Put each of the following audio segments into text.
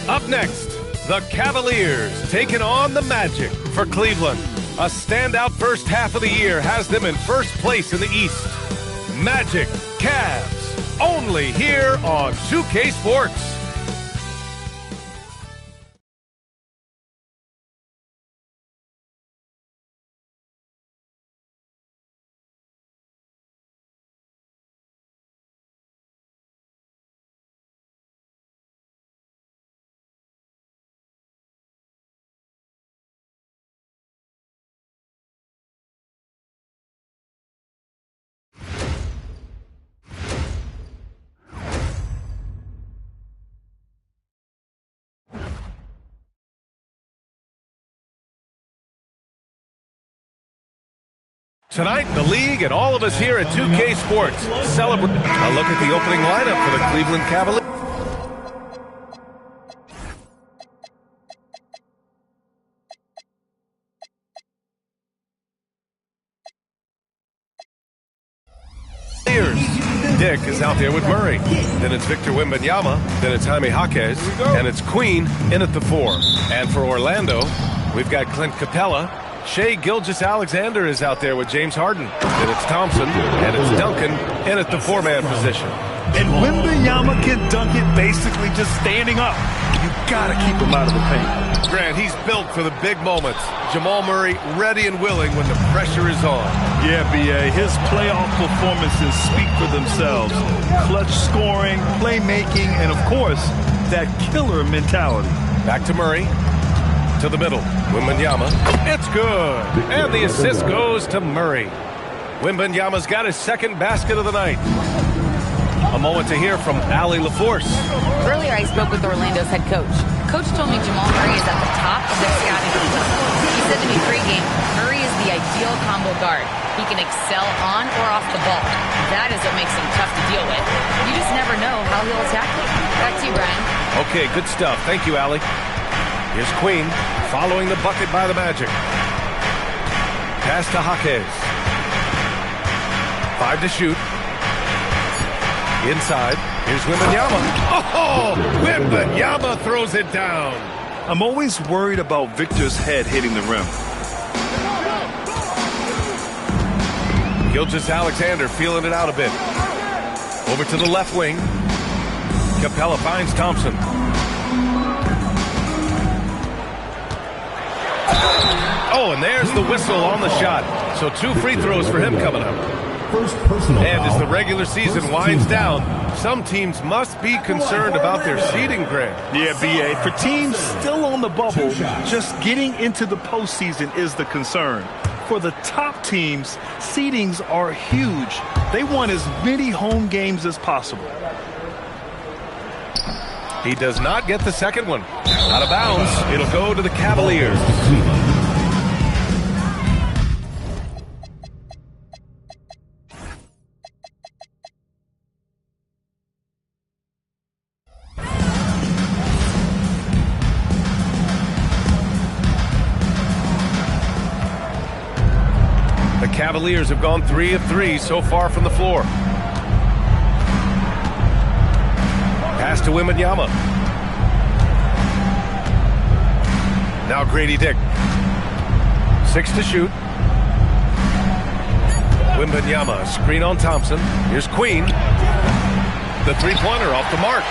Up next, the Cavaliers taking on the Magic for Cleveland. A standout first half of the year has them in first place in the East. Magic Cavs, only here on 2K Sports. Tonight, the league and all of us here at 2K Sports celebrate. A look at the opening lineup for the Cleveland Cavaliers. Dick is out there with Murray. Then it's Victor Wembanyama. Then it's Jaime Jaquez. And it's Queen in at the 4. And for Orlando, we've got Clint Capella. Shai Gilgeous-Alexander is out there with James Harden. Then it's Thompson, and it's Duncan in at the 4-man position. And Wembanyama can dunk it basically just standing up. You gotta keep him out of the paint. Grant, he's built for the big moments. Jamal Murray ready and willing when the pressure is on. Yeah, B.A., his playoff performances speak for themselves. Clutch scoring, playmaking, and of course, that killer mentality. Back to Murray. To the middle, Wembanyama. It's good. And the assist goes to Murray. Wembanyama's got his second basket of the night. A moment to hear from Allie LaForce. Earlier, I spoke with Orlando's head coach. Coach told me Jamal Murray is at the top of their scouting report. He said to me pregame, Murray is the ideal combo guard. He can excel on or off the ball. That is what makes him tough to deal with. You just never know how he'll attack you. Back to you, Brian. Okay, good stuff. Thank you, Allie. Here's Queen, following the bucket by the Magic. Pass to Jaquez. 5 to shoot. Inside, here's Wembanyama. Oh, Wembanyama throws it down. I'm always worried about Victor's head hitting the rim. Gilgeous-Alexander feeling it out a bit. Over to the left wing. Capella finds Thompson. Oh, and there's the whistle on the shot. So 2 free throws for him coming up. And as the regular season winds down, some teams must be concerned about their seeding, Grant. Yeah, B.A., for teams still on the bubble, just getting into the postseason is the concern. For the top teams, seedings are huge. They want as many home games as possible. He does not get the second one. Out of bounds, it'll go to the Cavaliers. The Cavaliers have gone 3 of 3 so far from the floor. Pass to Wembanyama. Now Grady Dick. 6 to shoot. Wembanyama, screen on Thompson. Here's Queen. The three-pointer off the mark.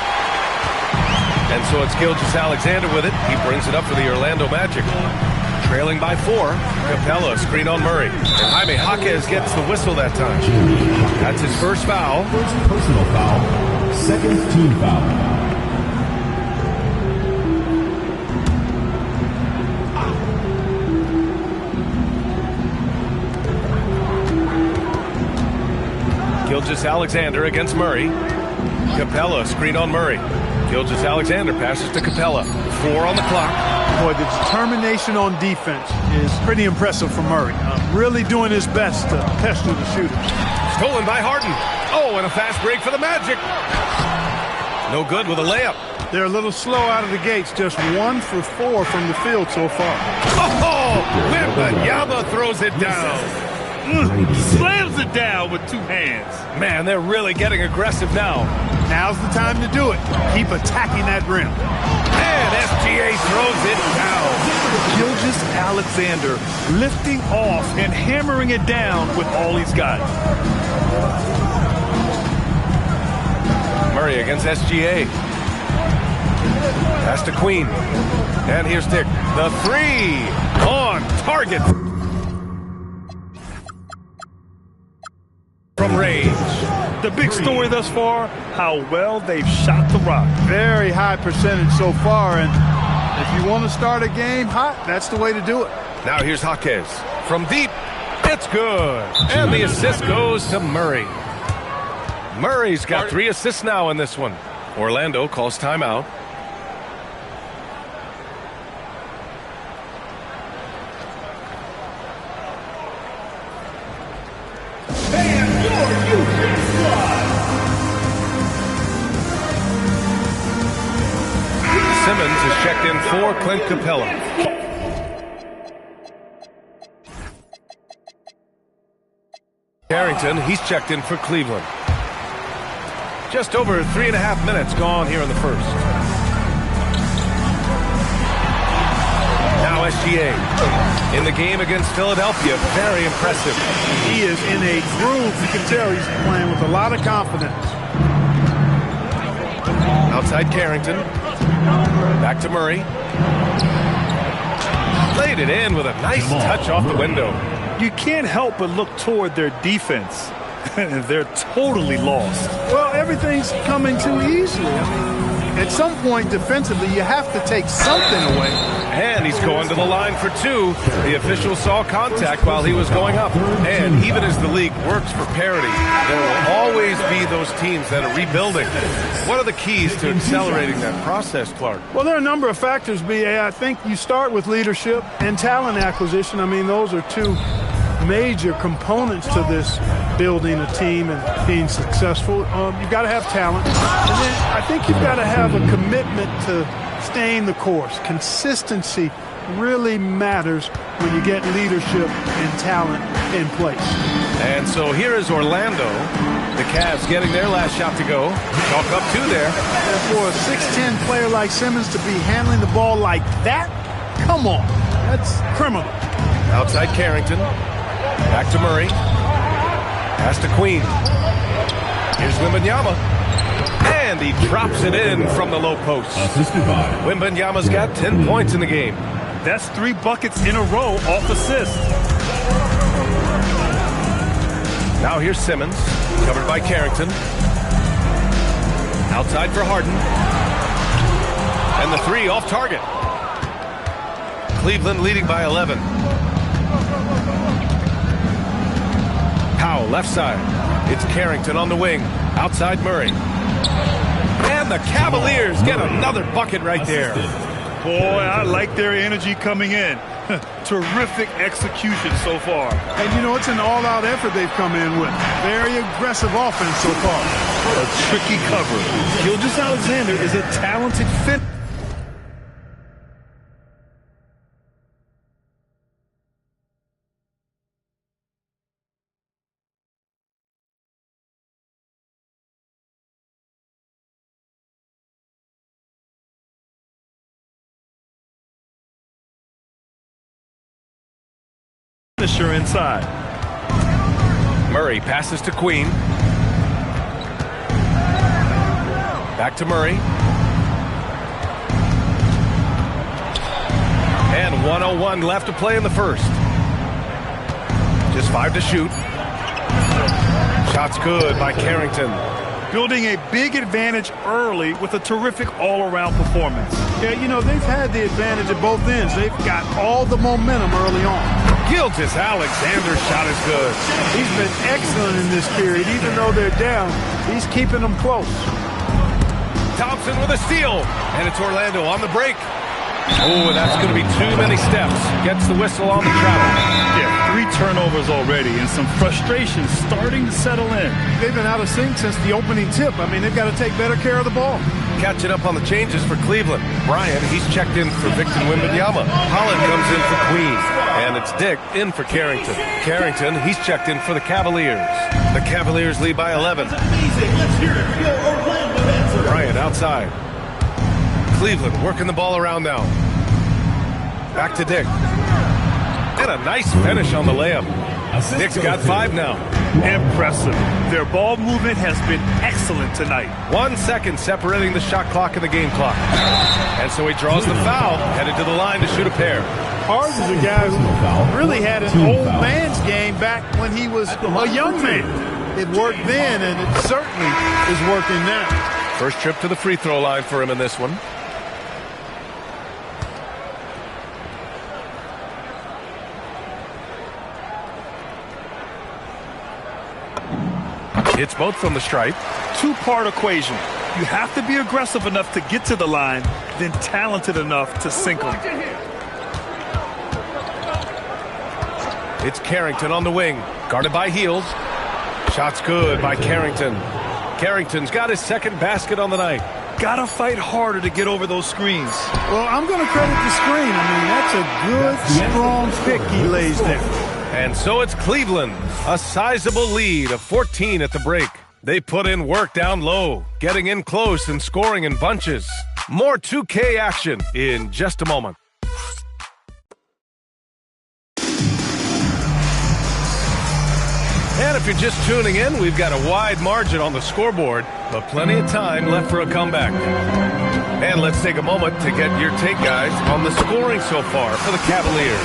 And so it's Gilgeous-Alexander with it. He brings it up for the Orlando Magic. Trailing by 4. Capella, screen on Murray. And Jaime Jaquez gets the whistle that time. That's his first foul. First personal foul. Second team foul. Gilgeous-Alexander against Murray. Capella, screen on Murray. Gilgeous-Alexander passes to Capella. 4 on the clock. Boy, the determination on defense is pretty impressive from Murray. Really doing his best to pester the shooters. Stolen by Harden. Oh, and a fast break for the Magic. No good with a layup. They're a little slow out of the gates. Just 1 for 4 from the field so far. Oh, Wembanyama throws it down. Slams it down with 2 hands. Man, they're really getting aggressive now. Now's the time to do it. Keep attacking that rim. And SGA throws it down. Gilgeous-Alexander lifting off and hammering it down with all he's got. Murray against SGA. Pass to Queen. And here's Dick. The three on target. From range. The big story thus far, how well they've shot the rock. Very high percentage so far, and if you want to start a game hot, that's the way to do it. Now here's Jaquez. From deep, it's good. And the assist goes to Murray. Murray's got 3 assists now in this one. Orlando calls timeout. Simmons is checked in for Clint Capella. Carrington, he's checked in for Cleveland. Just over 3.5 minutes gone here in the first. Now SGA in the game against Philadelphia. Very impressive. He is in a groove. You can tell he's playing with a lot of confidence. Outside Carrington. Back to Murray. Laid it in with a nice touch off the window. You can't help but look toward their defense. They're totally lost. Well, everything's coming too easily. I mean, at some point defensively, you have to take something away. And he's going to the line for 2. The official saw contact while he was going up. And even as the league works for parity, there will always be those teams that are rebuilding. What are the keys to accelerating that process, Clark? Well, there are a number of factors, B.A. I think you start with leadership and talent acquisition. I mean, those are 2 major components to this building a team and being successful. You've got to have talent. And then I think you've got to have a commitment to staying the course. Consistency really matters when you get leadership and talent in place. And so here is Orlando. The Cavs getting their last shot to go. Chalk up 2 there. And for a 6'10 player like Simmons to be handling the ball like that, come on. That's criminal. Outside Carrington. Back to Murray. Pass to Queen. Here's Wembanyama. And he drops it in from the low post. Wembanyama's got 10 points in the game. That's 3 buckets in a row off assist. Now here's Simmons, covered by Carrington. Outside for Harden. And the 3 off target. Cleveland leading by 11. Powell, left side. It's Carrington on the wing. Outside Murray. And the Cavaliers get another bucket right there. Boy, I like their energy coming in. Terrific execution so far. And, you know, it's an all-out effort they've come in with. Very aggressive offense so far. A tricky cover. Gilgeous-Alexander is a talented fit. Finisher inside. Murray passes to Queen. Back to Murray. And 1:01 left to play in the first. Just 5 to shoot. Shot's good by Carrington. Building a big advantage early with a terrific all-around performance. Yeah, you know, they've had the advantage at both ends. They've got all the momentum early on. Gilgeous-Alexander's shot is good. He's been excellent in this period. Even though they're down, he's keeping them close. Thompson with a steal. And it's Orlando on the break. Oh, that's going to be too many steps. Gets the whistle on the travel. Yeah, 3 turnovers already and some frustration starting to settle in. They've been out of sync since the opening tip. I mean, they've got to take better care of the ball. Catching up on the changes for Cleveland. Bryant, he's checked in for Victor Wembanyama. Holland comes in for Queen. And it's Dick in for Carrington. Carrington, he's checked in for the Cavaliers. The Cavaliers lead by 11. Let's hear it for Orlando. outside. Cleveland working the ball around now. Back to Dick. And a nice finish on the layup. Dick's got 5 now. Impressive. Their ball movement has been excellent tonight. 1 second separating the shot clock and the game clock. And so he draws the foul, headed to the line to shoot a pair. Harden's a guy who really had an old man's game back when he was a young man. It worked then, and it certainly is working now. First trip to the free throw line for him in this one. Hits both from the stripe. Two-part equation. You have to be aggressive enough to get to the line, then talented enough to sink them. It's Carrington on the wing, guarded by Heels. Shot's good by Carrington. Carrington's got his second basket on the night. Gotta fight harder to get over those screens. Well, I'm going to credit the screen. I mean, that's a good, strong pick he lays there. And so it's Cleveland, a sizable lead of 14 at the break. They put in work down low, getting in close and scoring in bunches. More 2K action in just a moment. And if you're just tuning in, we've got a wide margin on the scoreboard, but plenty of time left for a comeback. And let's take a moment to get your take, guys, on the scoring so far for the Cavaliers.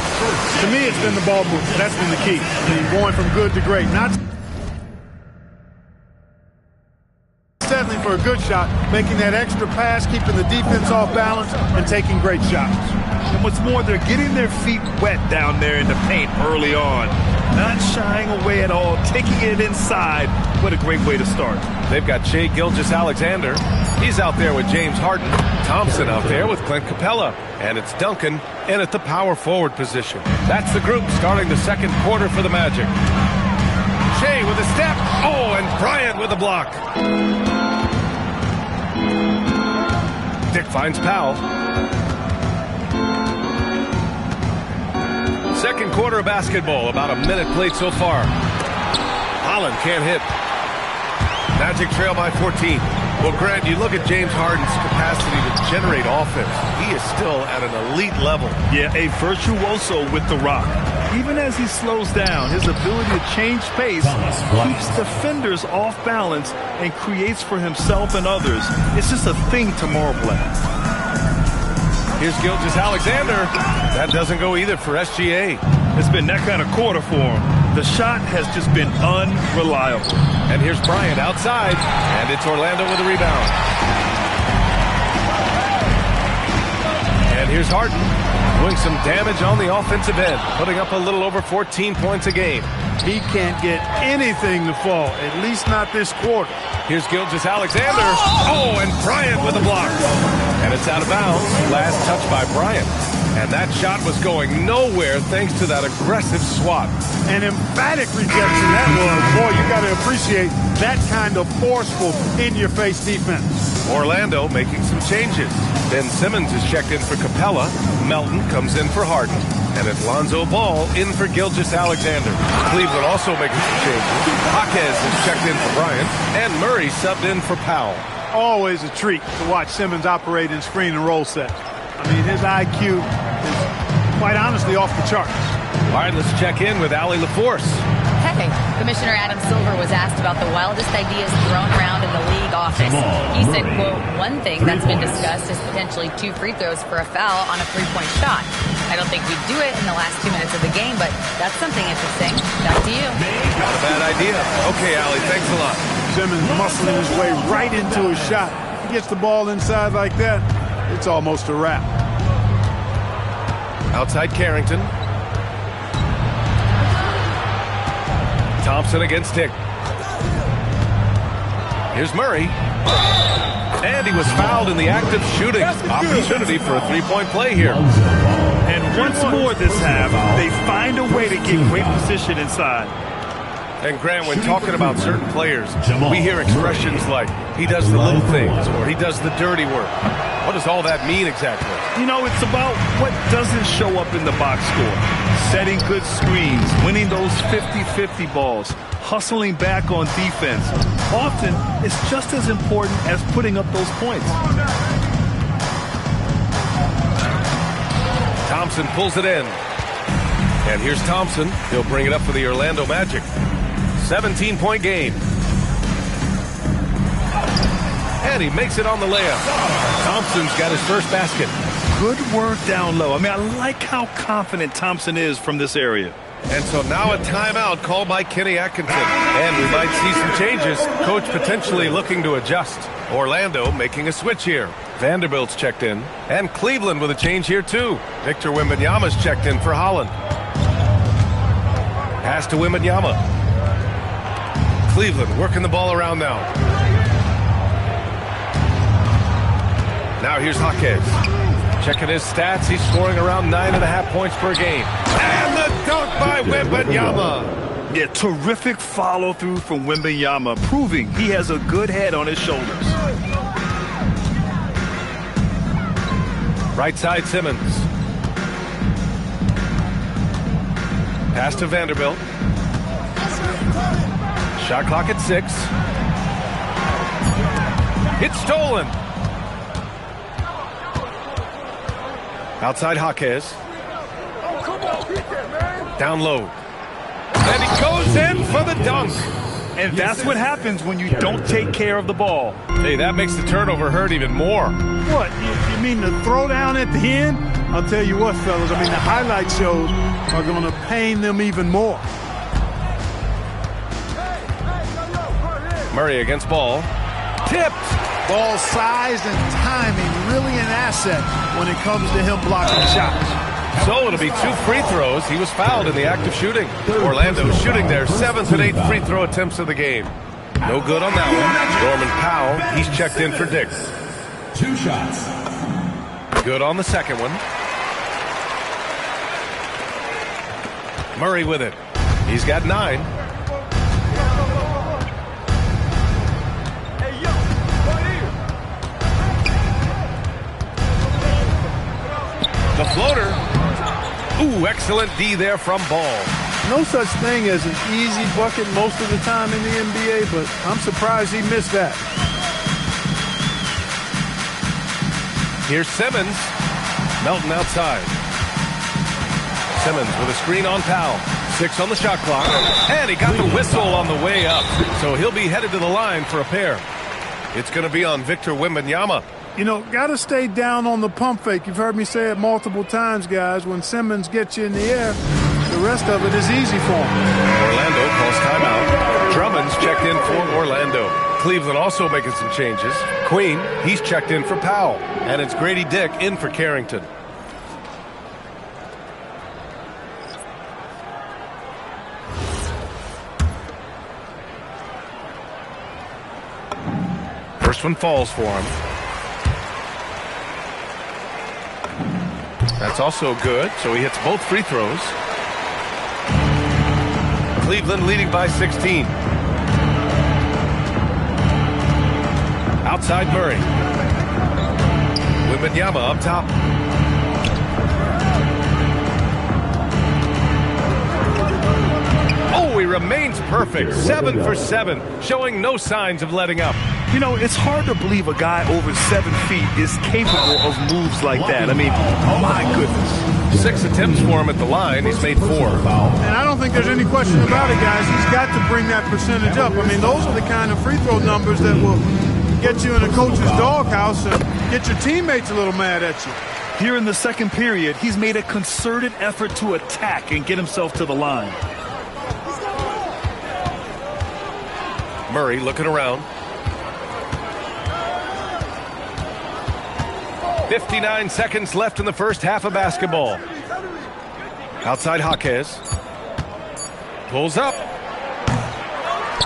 To me, it's been the ball movement. That's been the key. I mean, going from good to great. Not settling for a good shot, making that extra pass, keeping the defense off balance, and taking great shots. And what's more, they're getting their feet wet down there in the paint early on. Not shying away at all, taking it inside. What a great way to start. They've got Shai Gilgeous-Alexander. He's out there with James Harden. Thompson out there with Clint Capella. And it's Duncan in at the power forward position. That's the group starting the second quarter for the Magic. Shai with a step. Oh, and Bryant with a block. Dick finds Powell. Second quarter of basketball, about a minute played so far. Holland can't hit. Magic trail by 14. Well, Grant, you look at James Harden's capacity to generate offense. He is still at an elite level. Yeah, a virtuoso with the rock. Even as he slows down, his ability to change pace keeps defenders off balance and creates for himself and others. It's just a thing to marvel at. Here's Gilgeous-Alexander. That doesn't go either for SGA. It's been that kind of quarter for him. The shot has just been unreliable. And here's Bryant outside, and it's Orlando with a rebound. And here's Harden doing some damage on the offensive end, putting up a little over 14 points a game. He can't get anything to fall, at least not this quarter. Here's Gilgeous-Alexander. Oh, and Bryant with a block. And it's out of bounds. Last touch by Bryant. And that shot was going nowhere thanks to that aggressive swat. An emphatic rejection that was. Boy, you got to appreciate that kind of forceful, in-your-face defense. Orlando making some changes. Ben Simmons is checked in for Capella. Melton comes in for Harden. And it's Lonzo Ball in for Gilgeous-Alexander. Cleveland also making some changes. Jaquez is checked in for Bryant. And Murray subbed in for Powell. Always a treat to watch Simmons operate in screen and roll sets. I mean, his IQ is quite honestly off the charts. All right, let's check in with Allie LaForce. Hey, Commissioner Adam Silver was asked about the wildest ideas thrown around in the league office. He said, quote, one thing that's been discussed is potentially 2 free throws for a foul on a 3-point shot. I don't think we'd do it in the last 2 minutes of the game, but that's something interesting. Back to you. Not a bad idea. Okay, Allie, thanks a lot. Simmons muscling his way right into his shot. He gets the ball inside like that, it's almost a wrap. Outside Carrington. Thompson against Dick. Here's Murray. And he was fouled in the act of shooting. Opportunity for a 3-point play here. And once more this half, they find a way to get great position inside. And Grant, when talking about certain players, we hear expressions like, he does the little things, or he does the dirty work. What does all that mean exactly? You know, it's about what doesn't show up in the box score. Setting good screens, winning those 50-50 balls, hustling back on defense. Often, it's just as important as putting up those points. Thompson pulls it in. And here's Thompson. He'll bring it up for the Orlando Magic. 17-point game. And he makes it on the layup. Thompson's got his first basket. Good work down low. I mean, I like how confident Thompson is from this area. And so now a timeout called by Kenny Atkinson. And we might see some changes. Coach potentially looking to adjust. Orlando making a switch here. Vanderbilt's checked in. And Cleveland with a change here too. Victor Wembanyama's checked in for Holland. Pass to Wembanyama. Cleveland working the ball around now. Now here's Jaquez. Checking his stats. He's scoring around 9.5 points per game. And the dunk by Wembanyama. Yeah, terrific follow-through from Wembanyama, proving he has a good head on his shoulders. Right side Simmons. Pass to Vanderbilt. Shot clock at 6. It's stolen. Outside Jaquez. Down low. And he goes in for the dunk. And that's what happens when you don't take care of the ball. Hey, that makes the turnover hurt even more. What, you mean the throwdown at the end? I'll tell you what, fellas, I mean, the highlight shows are going to pain them even more. Murray against Ball. Tipped. Ball size and timing really an asset when it comes to him blocking shots. So it'll be 2 free throws. He was fouled in the act of shooting. Orlando shooting their 7th and 8th free throw attempts of the game. No good on that one. Norman Powell, he's checked in for Dick. 2 shots. Good on the second one. Murray with it. He's got 9. The floater. Ooh, excellent D there from Ball. No such thing as an easy bucket most of the time in the NBA, but I'm surprised he missed that. Here's Simmons. Melton outside. Simmons with a screen on Powell. 6 on the shot clock. And he got the whistle on the way up. So he'll be headed to the line for a pair. It's going to be on Victor Wembanyama. You know, got to stay down on the pump fake. You've heard me say it multiple times, guys. When Simmons gets you in the air, the rest of it is easy for him. Orlando calls timeout. Drummond's checked in for Orlando. Cleveland also making some changes. Queen, he's checked in for Powell. And it's Grady Dick in for Carrington. First one falls for him. That's also good, so he hits both free throws. Cleveland leading by 16. Outside Murray. Wembanyama up top. Oh, he remains perfect. 7 for 7, showing no signs of letting up. You know, it's hard to believe a guy over 7 feet is capable of moves like that. I mean, my goodness. 6 attempts for him at the line. He's made 4. And I don't think there's any question about it, guys. He's got to bring that percentage up. I mean, those are the kind of free throw numbers that will get you in a coach's doghouse and get your teammates a little mad at you. Here in the second period, he's made a concerted effort to attack and get himself to the line. Murray looking around. 59 seconds left in the first half of basketball. Outside Jaquez. Pulls up.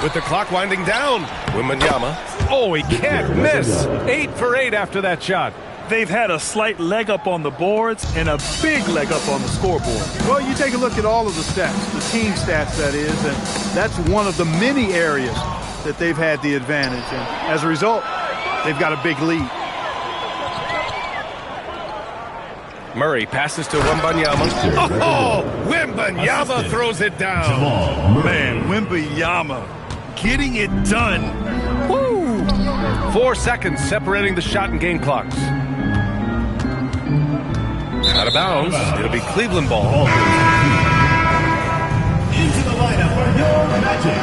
With the clock winding down. Wembanyama. Oh, he can't miss. 8 for 8 after that shot. They've had a slight leg up on the boards and a big leg up on the scoreboard. Well, you take a look at all of the stats, the team stats that is, and that's one of the many areas that they've had the advantage. And as a result, they've got a big lead. Murray passes to Wembanyama. Oh, Wembanyama throws it down. Man, Wembanyama getting it done. Woo! 4 seconds separating the shot and game clocks. Out of bounds. It'll be Cleveland ball. Into the lineup for your Magic,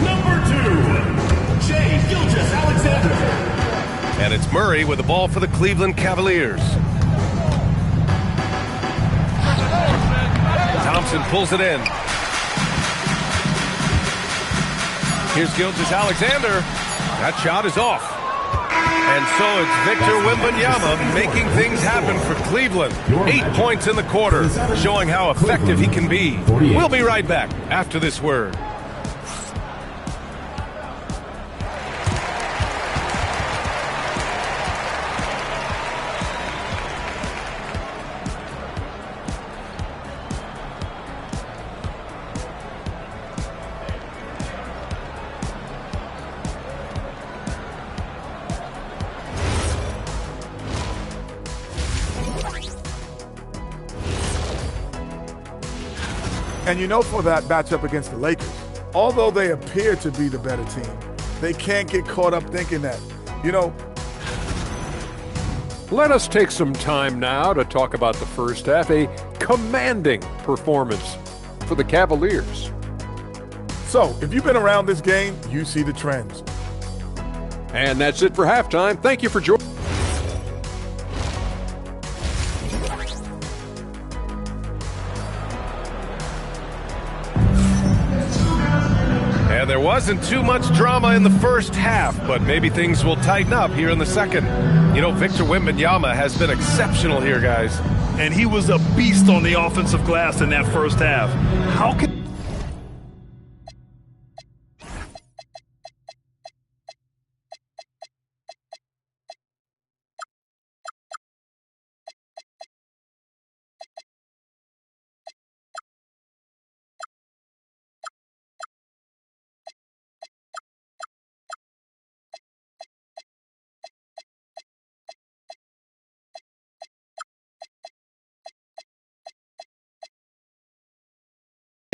number 2, Shai Gilgeous-Alexander. And it's Murray with the ball for the Cleveland Cavaliers. Thompson pulls it in. Here's Gilgeous-Alexander. That shot is off. And so it's Victor Wembanyama making things happen for Cleveland. 8 points in the quarter, showing how effective he can be. We'll be right back after this word. And you know, for that matchup against the Lakers, although they appear to be the better team, they can't get caught up thinking that, you know. Let us take some time now to talk about the first half, a commanding performance for the Cavaliers. So, if you've been around this game, you see the trends. And that's it for halftime. Thank you for joining. And there wasn't too much drama in the first half, but maybe things will tighten up here in the second. You know, Victor Wembanyama has been exceptional here, guys. And he was a beast on the offensive glass in that first half. How can...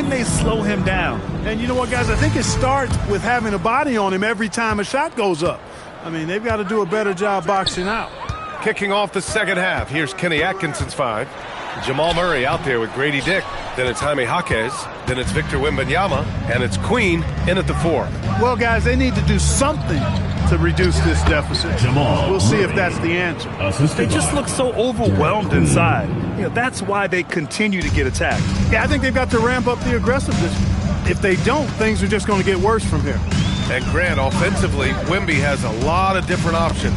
they slow him down? And you know what, guys? I think it starts with having a body on him every time a shot goes up. I mean, they've got to do a better job boxing out. Kicking off the second half, here's Kenny Atkinson's 5. Jamal Murray out there with Grady Dick. Then it's Jaime Jaquez. Then it's Victor Wembanyama. And it's Queen in at the 4. Well, guys, they need to do something to reduce this deficit. We'll see if that's the answer. They just look so overwhelmed inside. You know, that's why they continue to get attacked. Yeah, I think they've got to ramp up the aggressiveness. If they don't, things are just going to get worse from here. And Grant, offensively, Wemby has a lot of different options.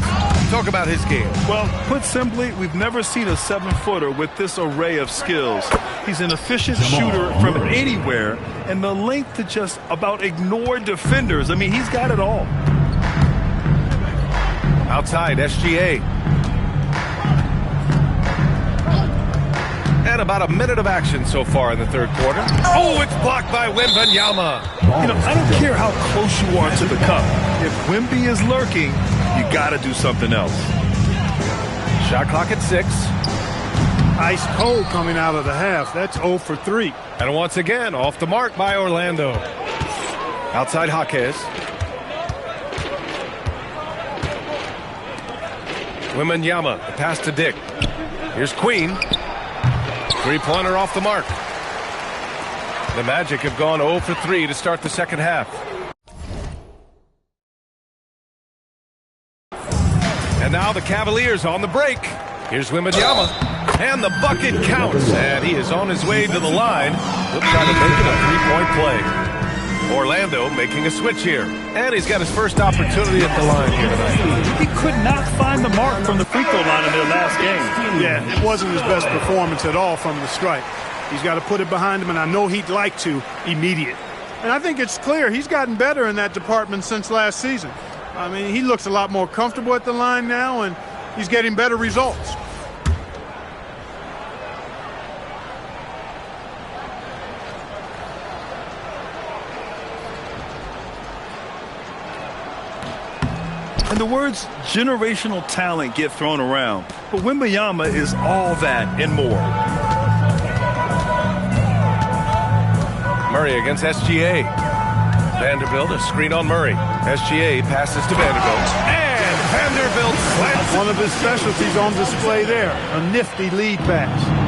Talk about his game. Well, put simply, we've never seen a 7-footer with this array of skills. He's an efficient shooter from anywhere, and the length to just about ignore defenders. I mean, he's got it all. Outside, SGA. And about a minute of action so far in the third quarter. Oh, it's blocked by Wembanyama. You know, I don't care how close you are to the cup. If Wemby is lurking, you got to do something else. Shot clock at 6. Ice cold coming out of the half. That's 0 for 3. And once again, off the mark by Orlando. Outside Jaquez. Wembanyama, the pass to Dick. Here's Queen. 3-pointer off the mark. The Magic have gone 0 for 3 to start the second half. And now the Cavaliers on the break. Here's Wembanyama. And the bucket counts. And he is on his way to the line. He'll try to make it a 3-point play. Orlando making a switch here. And he's got his first opportunity at the line here tonight. He could not find the mark from the free throw line in their last game. Yeah, it wasn't his best performance at all from the stripe. He's got to put it behind him, and I know he'd like to immediate. And I think it's clear he's gotten better in that department since last season. I mean, he looks a lot more comfortable at the line now, and he's getting better results. And the words generational talent get thrown around, but Wembanyama is all that and more. Murray against SGA. Vanderbilt, a screen on Murray. SGA passes to Vanderbilt. And Vanderbilt slams. One of his specialties on display there, a nifty lead pass.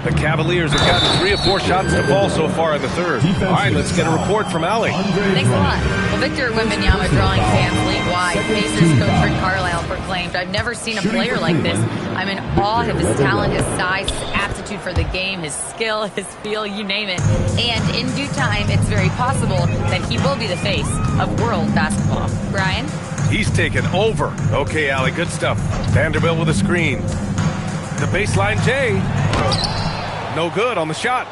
The Cavaliers have gotten 3 of 4 shots to fall so far in the third. All right, let's get a report from Allie. Thanks a lot. Well, Victor Wembanyama drawing fans league-wide. Pacers coach Rick Carlisle proclaimed, "I've never seen a player like this. I'm in awe of his talent, his size, his aptitude for the game, his skill, his feel, you name it. And in due time, it's very possible that he will be the face of world basketball." Brian? He's taken over. Okay, Allie, good stuff. Vanderbilt with a screen. The baseline J. No good on the shot.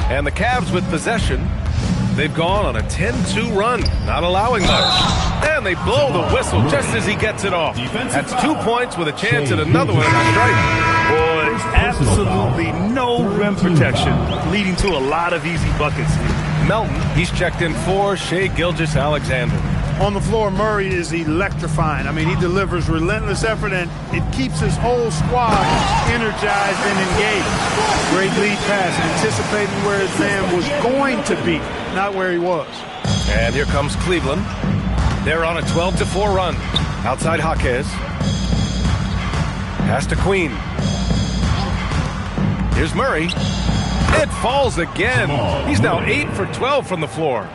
And the Cavs with possession. They've gone on a 10-2 run, not allowing much. And they blow the whistle just as he gets it off. That's 2 points with a chance at another one at the strike. Boy, absolutely no rim protection, leading to a lot of easy buckets. Melton, he's checked in for Shai Gilgeous-Alexander. On the floor, Murray is electrifying. I mean, he delivers relentless effort, and it keeps his whole squad energized and engaged. Great lead pass, anticipating where his man was going to be, not where he was. And here comes Cleveland. They're on a 12-4 run. Outside Jaquez. Pass to Queen. Here's Murray. It falls again. He's now 8 for 12 from the floor.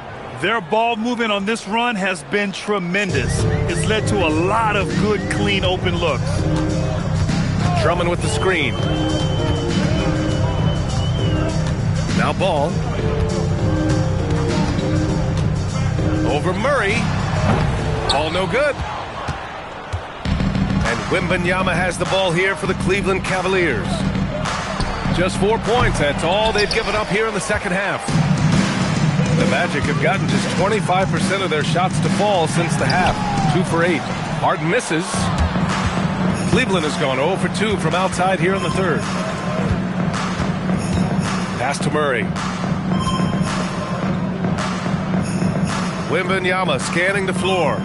Their ball movement on this run has been tremendous. It's led to a lot of good, clean, open looks. Drummond with the screen. Now Ball. Over Murray. Ball no good. And Wembanyama has the ball here for the Cleveland Cavaliers. Just 4 points. That's all they've given up here in the second half. The Magic have gotten just 25% of their shots to fall since the half. 2 for 8. Harden misses. Cleveland has gone 0 for 2 from outside here in the third. Pass to Murray. Wembanyama scanning the floor.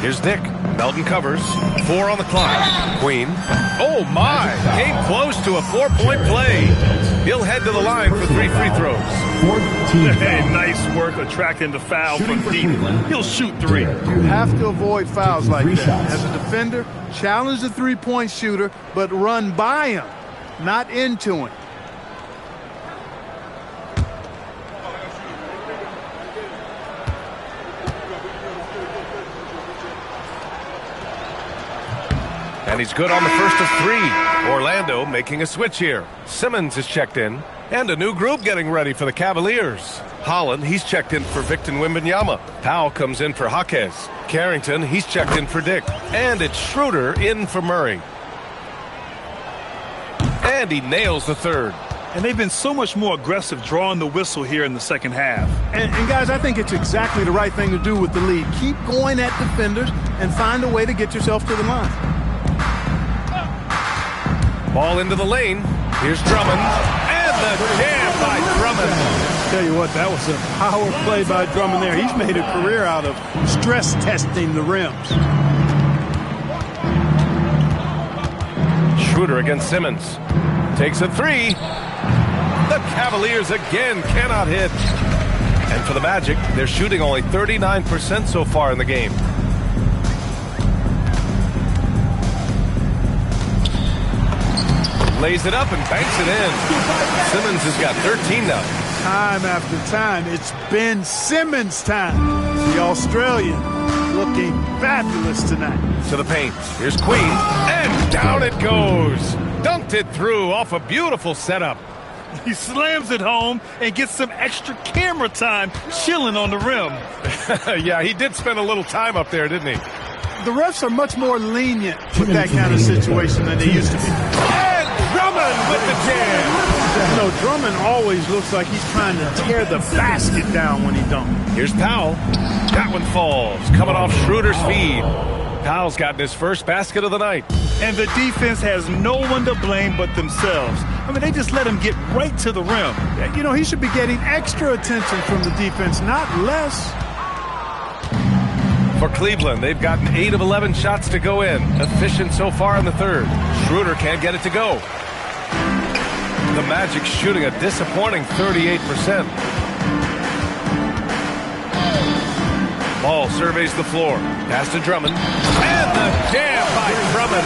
Here's Dick. Melton covers. 4 on the clock. Queen. Oh my! Came close to a 4-point play. He'll head to the line for 3 free throws. Hey, nice work attracting the foul from deep. He'll shoot 3. You have to avoid fouls like that. As a defender, challenge the three-point shooter, but run by him, not into him. And he's good on the first of 3. Orlando making a switch here. Simmons is checked in. And a new group getting ready for the Cavaliers. Holland, he's checked in for Victor Wembanyama. Powell comes in for Jaquez. Carrington, he's checked in for Dick. And it's Schroeder in for Murray. And he nails the third. And they've been so much more aggressive drawing the whistle here in the second half. And guys, I think it's exactly the right thing to do with the lead. Keep going at defenders and find a way to get yourself to the line. Ball into the lane. Here's Drummond. And the jam by Drummond. Tell you what, that was a power play by Drummond there. He's made a career out of stress testing the rims. Schroeder against Simmons. Takes a 3. The Cavaliers again cannot hit. And for the Magic, they're shooting only 39% so far in the game. Lays it up and banks it in. Simmons has got 13 now. Time after time, it's Ben Simmons' time. The Australian looking fabulous tonight. To the paint. Here's Queen. And down it goes. Dunked it through off a beautiful setup. He slams it home and gets some extra camera time chilling on the rim. Yeah, he did spend a little time up there, didn't he? The refs are much more lenient with that kind of situation than they used to be. And Drummond with the jam. You know, Drummond always looks like he's trying to tear the basket down when he dunks. Here's Powell. That one falls. Coming off Schroeder's feed. Powell's gotten his first basket of the night. And the defense has no one to blame but themselves. I mean, they just let him get right to the rim. You know, he should be getting extra attention from the defense, not less. For Cleveland, they've gotten 8 of 11 shots to go in. Efficient so far in the third. Schroeder can't get it to go. The Magic shooting a disappointing 38%. Ball surveys the floor. Pass to Drummond. And the jam by Drummond.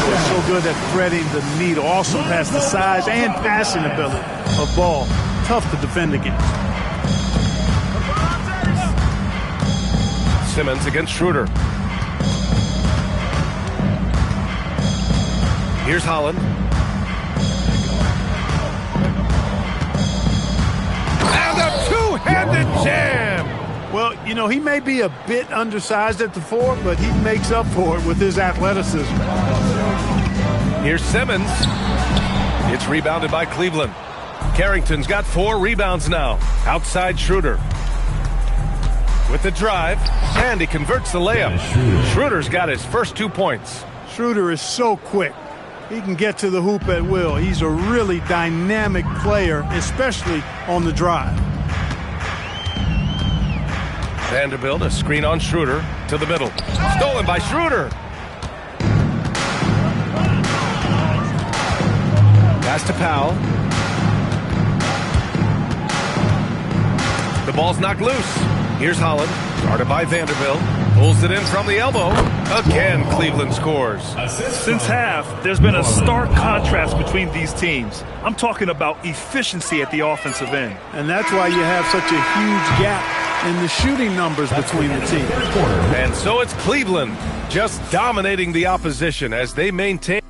They're so good at threading the needle. Also has the size and passing ability of Ball. Tough to defend against. Simmons against Schroeder. Here's Holland. And a two-handed jam. Well, you know, he may be a bit undersized at the 4, but he makes up for it with his athleticism. Here's Simmons. It's rebounded by Cleveland. Carrington's got 4 rebounds now. Outside Schroeder. With the drive, and he converts the layup. Schroeder's got his first 2 points. Schroeder is so quick. He can get to the hoop at will. He's a really dynamic player, especially on the drive. Vanderbilt, a screen on Schroeder to the middle. Stolen by Schroeder. Pass to Powell. The ball's knocked loose. Here's Holland, guarded by Vanderbilt. Pulls it in from the elbow. Again, Cleveland scores. Since half, there's been a stark contrast between these teams. I'm talking about efficiency at the offensive end. And that's why you have such a huge gap in the shooting numbers between the teams. And so it's Cleveland just dominating the opposition as they maintain.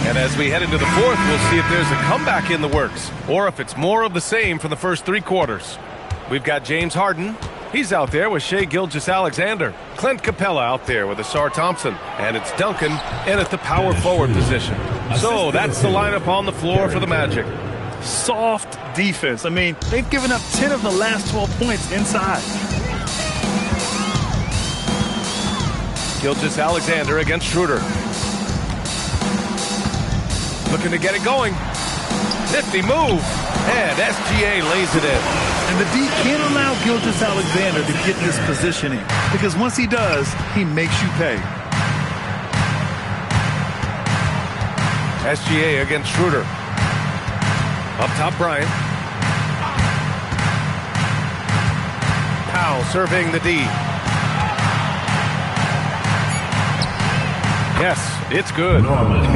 And as we head into the fourth, we'll see if there's a comeback in the works or if it's more of the same from the first 3 quarters. We've got James Harden. He's out there with Shai Gilgeous-Alexander. Clint Capella out there with Asar Thompson. And it's Duncan in at the power forward position. So that's the lineup on the floor for the Magic. Soft defense. I mean, they've given up 10 of the last 12 points inside. Gilgeous-Alexander against Schroeder. Looking to get it going. Nifty move. And SGA lays it in. And the D can't allow Gilgeous-Alexander to get this positioning, because once he does, he makes you pay. SGA against Schroeder. Up top, Bryant. Powell surveying the D. Yes, it's good.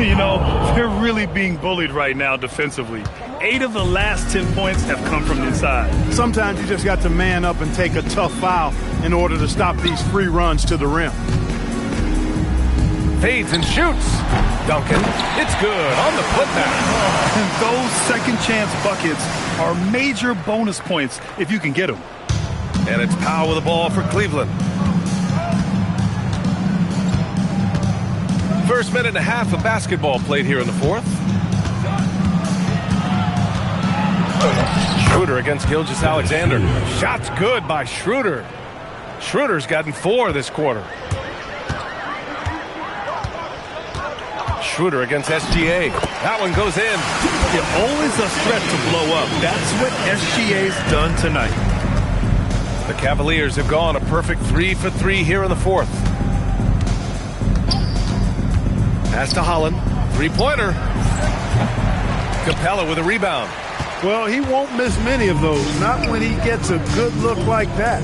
You know, they're really being bullied right now defensively. 8 of the last 10 points have come from inside. Sometimes you just got to man up and take a tough foul in order to stop these free runs to the rim. Fades and shoots. Duncan, it's good on the putback. And those second chance buckets are major bonus points if you can get them. And it's Powell with the ball for Cleveland. First minute and a half of basketball played here in the fourth. Schroeder against Gilgeous-Alexander. Shots good by Schroeder. Schroeder's gotten 4 this quarter. Schroeder against SGA. That one goes in. They're always a threat to blow up. That's what SGA's done tonight. The Cavaliers have gone a perfect 3 for 3 here in the fourth. Pass to Holland. 3-pointer. Capella with a rebound. Well, he won't miss many of those, not when he gets a good look like that.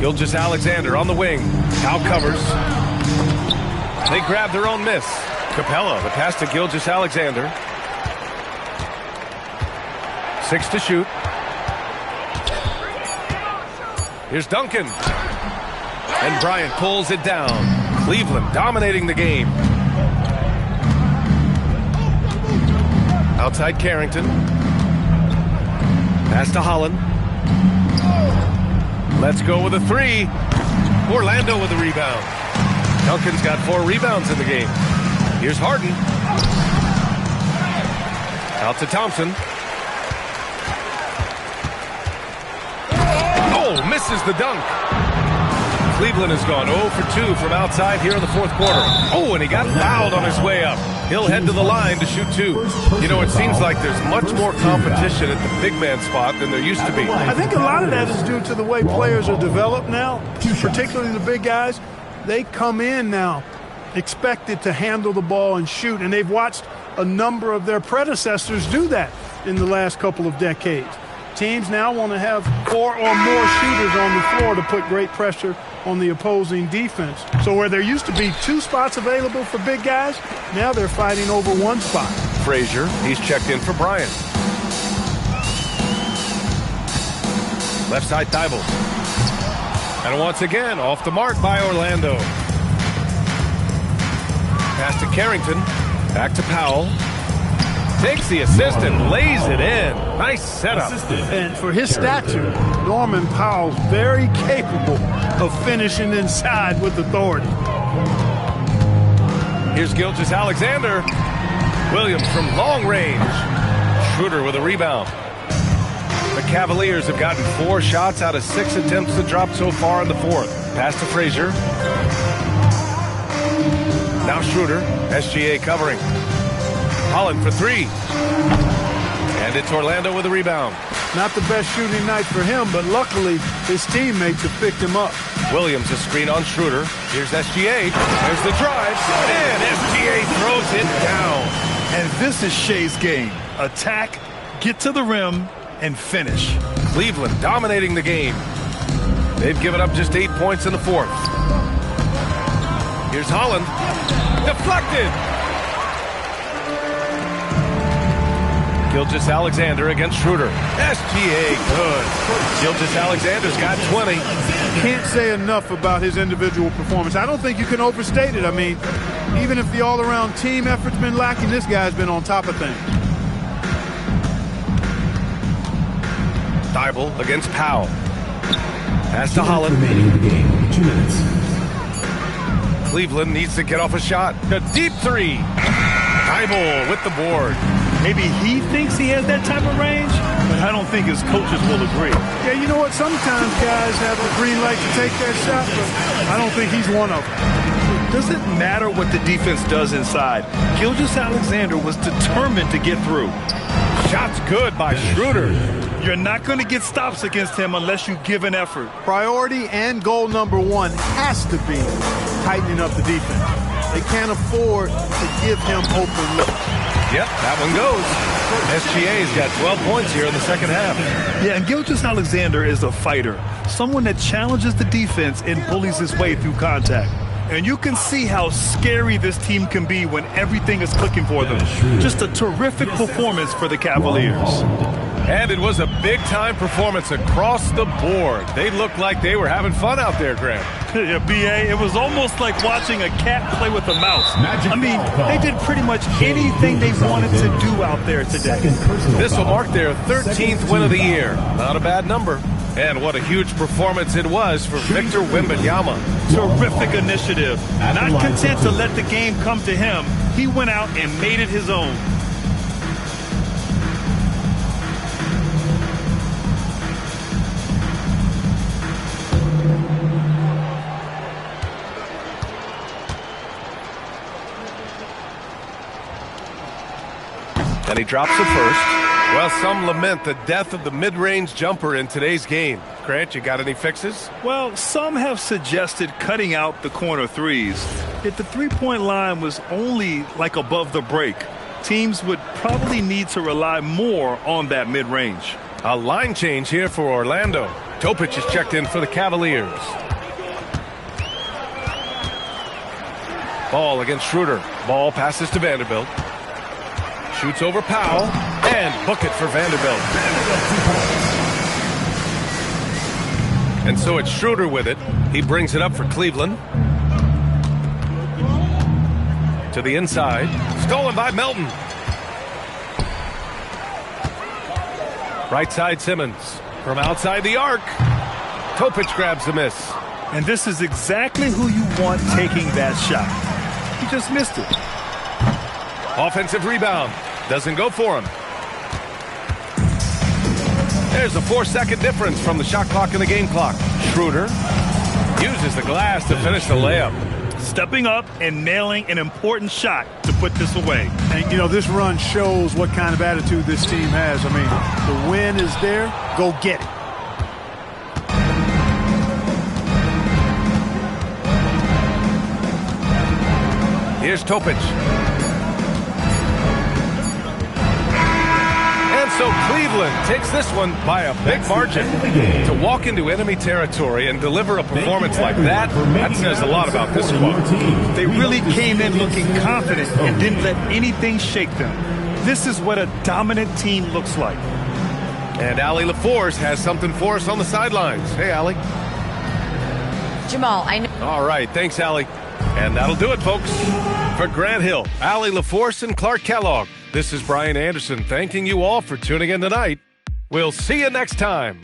Gilgeous-Alexander on the wing. Now covers. They grab their own miss. Capella, the pass to Gilgeous-Alexander. 6 to shoot. Here's Duncan. And Bryant pulls it down. Cleveland dominating the game. Outside Carrington. Pass to Holland. Let's go with a 3. Orlando with the rebound. Duncan's got 4 rebounds in the game. Here's Harden. Out to Thompson. Oh, misses the dunk. Cleveland has gone 0 for 2 from outside here in the fourth quarter. Oh, and he got fouled on his way up. He'll head to the line to shoot 2. You know, it seems like there's much more competition at the big man spot than there used to be. I think a lot of that is due to the way players are developed now, particularly the big guys. They come in now expected to handle the ball and shoot, and they've watched a number of their predecessors do that in the last couple of decades. Teams now want to have 4 or more shooters on the floor to put great pressure on the opposing defense. So where there used to be 2 spots available for big guys, now they're fighting over 1 spot. Frazier, he's checked in for Bryant. Left side Thibault. And once again, off the mark by Orlando. Pass to Carrington. Back to Powell. Takes the assist and lays it in. Nice setup. And for his stature, Norman Powell's very capable of finishing inside with authority. Here's Gilgeous-Alexander. Williams from long range. Schroeder with a rebound. The Cavaliers have gotten 4 shots out of 6 attempts to drop so far in the 4th. Pass to Frazier. Now Schroeder. SGA covering. Holland for 3. And it's Orlando with a rebound. Not the best shooting night for him, but luckily his teammates have picked him up. Williams a screen on Schroeder. Here's SGA. There's the drive. And SGA throws it down. And this is Shea's game. Attack, get to the rim, and finish. Cleveland dominating the game. They've given up just 8 points in the 4th. Here's Holland. Deflected. Gilgeous-Alexander against Schroeder. SGA good. Gilgeous-Alexander's got 20. Can't say enough about his individual performance. I don't think you can overstate it. I mean, even if the all-around team effort's been lacking, this guy's been on top of things. Thibault against Powell. Pass to Holland. 2 minutes. Cleveland needs to get off a shot. A deep 3. Thibault with the board. Maybe he thinks he has that type of range, but I don't think his coaches will agree. Yeah, you know what? Sometimes guys have the green light to take that shot, but I don't think he's one of them. It doesn't matter what the defense does inside. Gilgeous-Alexander was determined to get through. Shot's good by Schroeder. You're not going to get stops against him unless you give an effort. Priority and goal number 1 has to be tightening up the defense. They can't afford to give him open looks. Yep, that one goes. SGA's got 12 points here in the second half. Yeah, and Gilgeous-Alexander is a fighter, someone that challenges the defense and bullies his way through contact. And you can see how scary this team can be when everything is clicking for them. Just a terrific performance for the Cavaliers. And it was a big-time performance across the board. They looked like they were having fun out there, Graham. Yeah, B.A., it was almost like watching a cat play with a mouse. I mean, they did pretty much anything they wanted to do out there today. This will mark their 13th win of the year. Not a bad number. And what a huge performance it was for Victor Wembanyama. Terrific initiative. Not content to let the game come to him, he went out and made it his own. And he drops the first. Well, some lament the death of the mid-range jumper in today's game. Grant, you got any fixes? Well, some have suggested cutting out the corner threes. If the three-point line was only like above the break, teams would probably need to rely more on that mid-range. A line change here for Orlando. Topic is checked in for the Cavaliers. Ball against Schroeder. Ball passes to Vanderbilt. Shoots over Powell, and book it for Vanderbilt. And so it's Schroeder with it. He brings it up for Cleveland. To the inside. Stolen by Melton. Right side Simmons. From outside the arc. Topic grabs the miss. And this is exactly who you want taking that shot. He just missed it. Offensive rebound. Doesn't go for him. There's a 4-second difference from the shot clock and the game clock. Schroeder uses the glass to finish the layup. stepping up and nailing an important shot to put this away. And, you know, this run shows what kind of attitude this team has. I mean, the win is there. Go get it. Here's Topic. And so Cleveland takes this one by a big margin. To walk into enemy territory and deliver a performance like that, that says a lot about this squad. They really came in looking confident and didn't let anything shake them. This is what a dominant team looks like. And Allie LaForce has something for us on the sidelines. Hey, Allie. Jamal, I know. All right, thanks, Allie. And that'll do it, folks. For Grant Hill, Allie LaForce, and Clark Kellogg, this is Brian Anderson thanking you all for tuning in tonight. We'll see you next time.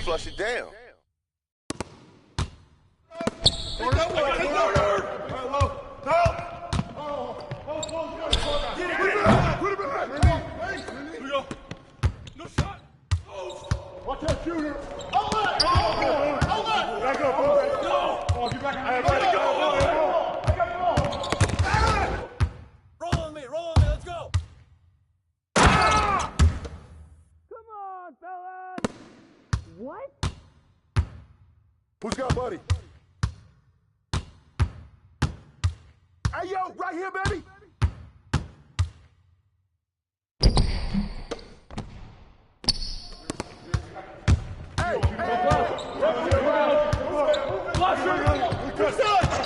Flush it down. Watch that shooter. Outlet! Outlet! Back up, go. Oh, get back. I got it, go. I got the ball. Roll on me, let's go. Come on, fellas. What? Who's got Buddy? Hey, yo, right here, baby.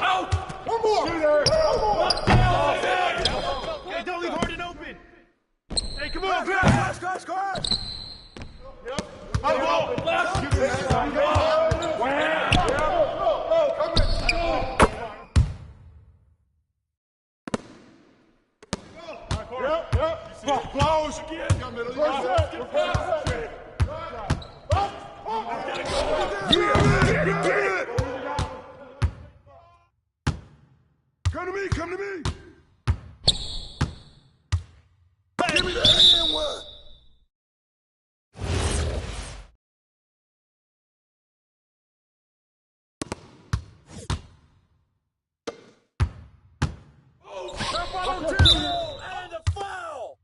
Out! One more! Hey, don't leave Harden open. Hey, come on, Cross! Yep. Close again. Come to me. Give me the hand one. And a foul!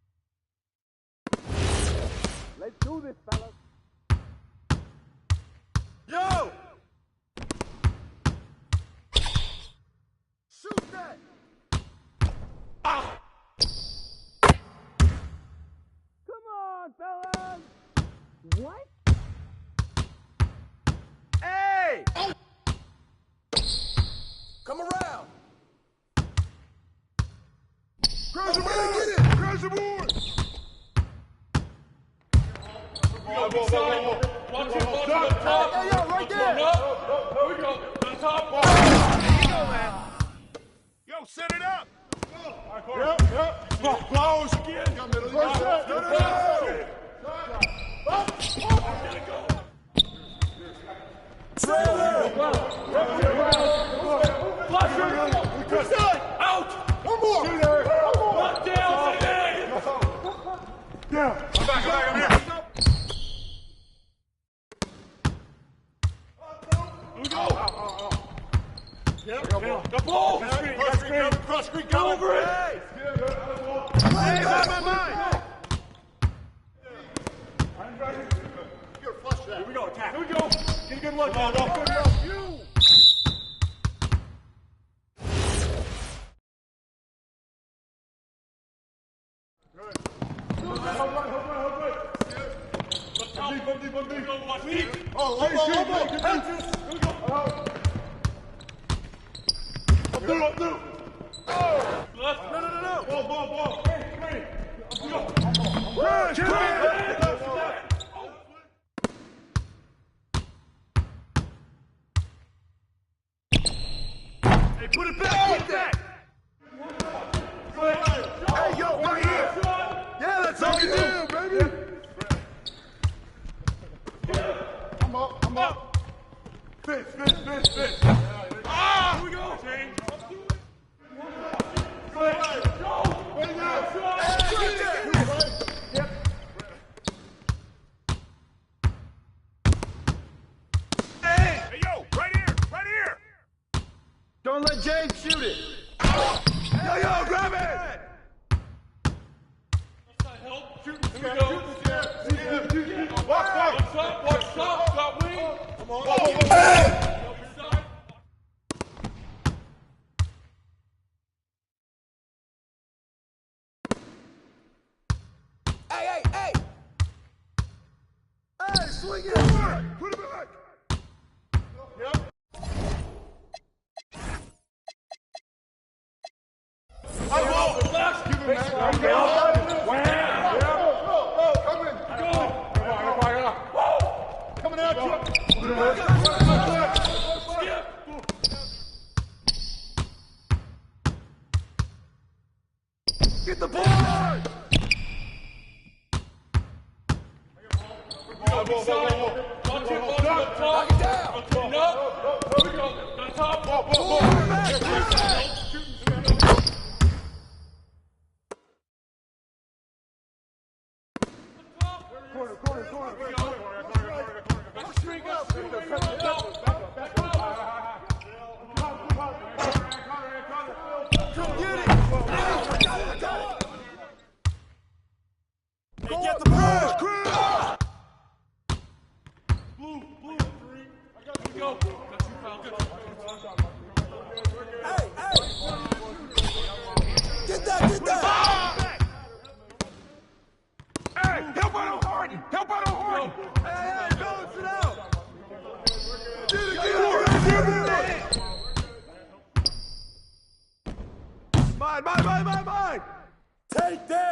Let's do this, fellas. Yo! Shoot that. Come on, fellas. What? Hey! Come around! Crash the board. Get it. Crash the board. Watch it, top. Hey, yo, right there. Here we go. The top. Yo, set it up. Yep. Close again. Out! One more. One down, Yeah. I'm back. the ball! Cross screen. Go over it! Hey, mine. You're flush that. Here we go, attack. Here we go. Get a good look. You. Ball. Hey, put it back. Hey, yo, right here. Yeah, that's all you do, baby. I'm up. Fist. Here we go. Hey, yo, right here. Don't let James shoot it. Yo, grab it. Help. Shoot. Here we go. Watch up. Got wing. Come on. Hey. Hey, swing it. Put it back. Yep. Coming at you. Get the ball. Watch it. Knock it down. No. Here we go. The top. Get the ball. Blue, 3. I got you. Go. Got you, pal. Good. Stay down.